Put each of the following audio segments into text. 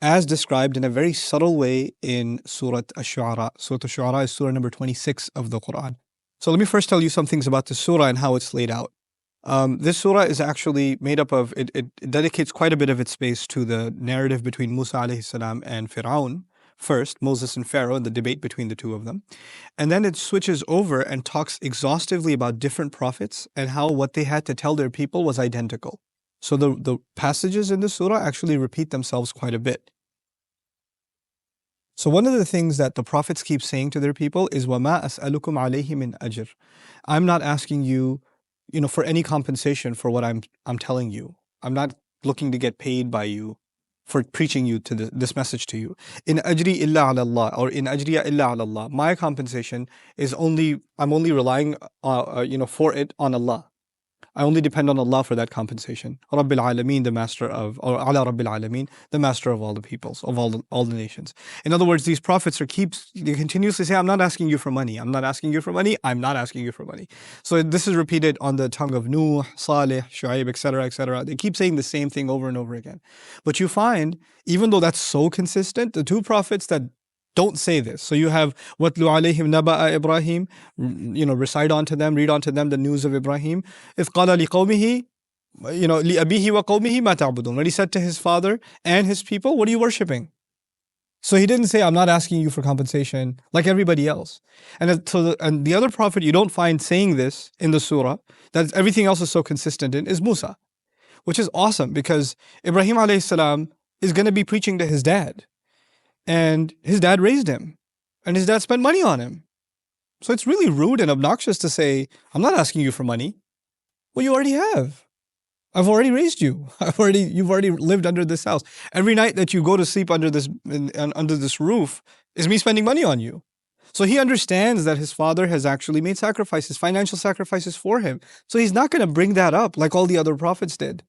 as described in a very subtle way in Surah Ash-Shu'ara. Surah Ash-Shu'ara is surah number 26 of the Quran. So let me first tell you some things about the surah and how it's laid out. This surah is actually made up of, it dedicates quite a bit of its space to the narrative between Musa alayhi salam and Fir'aun. First, Moses and Pharaoh, and the debate between the two of them. And then it switches over and talks exhaustively about different prophets and how what they had to tell their people was identical. So the passages in the surah actually repeat themselves quite a bit. So one of the things that the prophets keep saying to their people is, وَمَا أَسْأَلُكُمْ عَلَيْهِ مِنْ أَجْرٍ. I'm not asking you, for any compensation for what I'm telling you. I'm not looking to get paid by you for preaching you to this message to you. In ajri illa ala Allah, or in ajriya illa ala Allah. My compensation is I'm only relying, for it on Allah. I only depend on Allah for that compensation. Rabbil Alameen, the master of, or Ala Rabbil Alameen, the master of all the peoples, of all the nations. In other words, these prophets they continuously say, I'm not asking you for money. I'm not asking you for money. I'm not asking you for money. So this is repeated on the tongue of Nuh, Salih, Shu'aib, etc., etc. They keep saying the same thing over and over again. But you find, even though that's so consistent, the two prophets that don't say this. So you have وَاتْلُ عَلَيْهِمْ نَبَأَ Ibrahim, recite onto them, read onto them the news of Ibrahim. إِذْ قَالَ لِقَوْمِهِ لِأَبِيهِ وَقَوْمِهِ مَا تَعْبُدُونَ. When he said to his father and his people, what are you worshipping? So he didn't say, I'm not asking you for compensation like everybody else. And the other prophet you don't find saying this in the surah, that everything else is so consistent in, is Musa, which is awesome because Ibrahim alayhi salam is going to be preaching to his dad. And his dad raised him. And his dad spent money on him. So it's really rude and obnoxious to say, I'm not asking you for money. Well, you already have. I've already raised you. You've already lived under this house. Every night that you go to sleep under this roof is me spending money on you. So he understands that his father has actually made sacrifices, financial sacrifices for him. So he's not going to bring that up like all the other prophets did.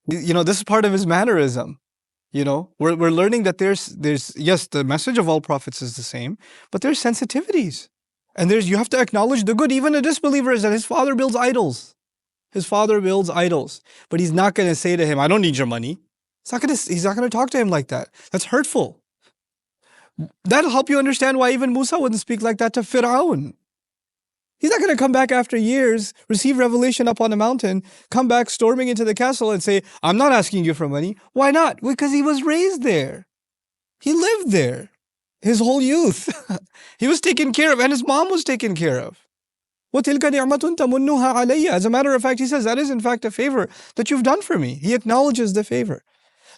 This is part of his mannerism. We're learning that there's yes, the message of all prophets is the same, but there's sensitivities. And you have to acknowledge the good. Even a disbeliever is that his father builds idols. His father builds idols. But he's not going to say to him, I don't need your money. He's not going to talk to him like that. That's hurtful. That'll help you understand why even Musa wouldn't speak like that to Fir'aun. He's not going to come back after years, receive revelation up on a mountain, come back storming into the castle and say, I'm not asking you for money. Why not? Because he was raised there. He lived there his whole youth. He was taken care of and his mom was taken care of. وَتِلْكَ نِعْمَةٌ تَمُنُّهَا عَلَيَّ. As a matter of fact, he says, that is in fact a favor that you've done for me. He acknowledges the favor.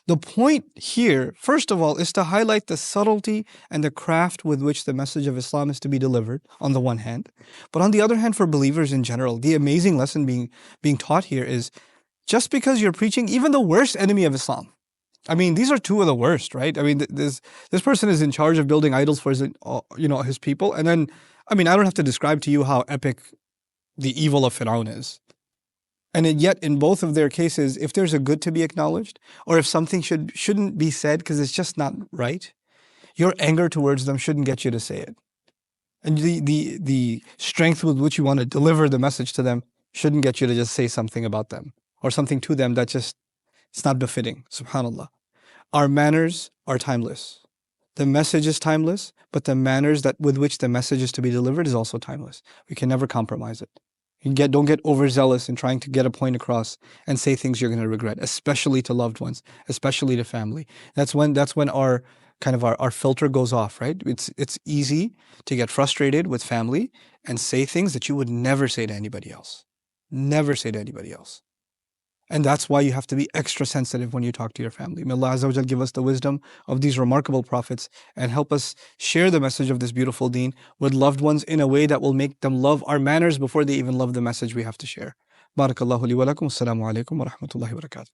The point here, first of all, is to highlight the subtlety and the craft with which the message of Islam is to be delivered, on the one hand. But on the other hand, for believers in general, the amazing lesson being taught here is, just because you're preaching even the worst enemy of Islam. I mean, these are two of the worst, right? I mean, this person is in charge of building idols for his people. And then, I don't have to describe to you how epic the evil of Fir'aun is. And yet, in both of their cases, if there's a good to be acknowledged, or if something shouldn't be said because it's just not right, your anger towards them shouldn't get you to say it. And the strength with which you want to deliver the message to them shouldn't get you to just say something about them, or something to them that it's not befitting. SubhanAllah. Our manners are timeless. The message is timeless, but the manners with which the message is to be delivered is also timeless. We can never compromise it. Don't get overzealous in trying to get a point across and say things you're going to regret, especially to loved ones, especially to family. That's when our our filter goes off, right? It's easy to get frustrated with family and say things that you would never say to anybody else. Never say to anybody else. And that's why you have to be extra sensitive when you talk to your family. May Allah Azza wa Jal give us the wisdom of these remarkable prophets and help us share the message of this beautiful deen with loved ones in a way that will make them love our manners before they even love the message we have to share. Barakallahu li wa lakum. Assalamu alaikum wa rahmatullahi wa barakatuh.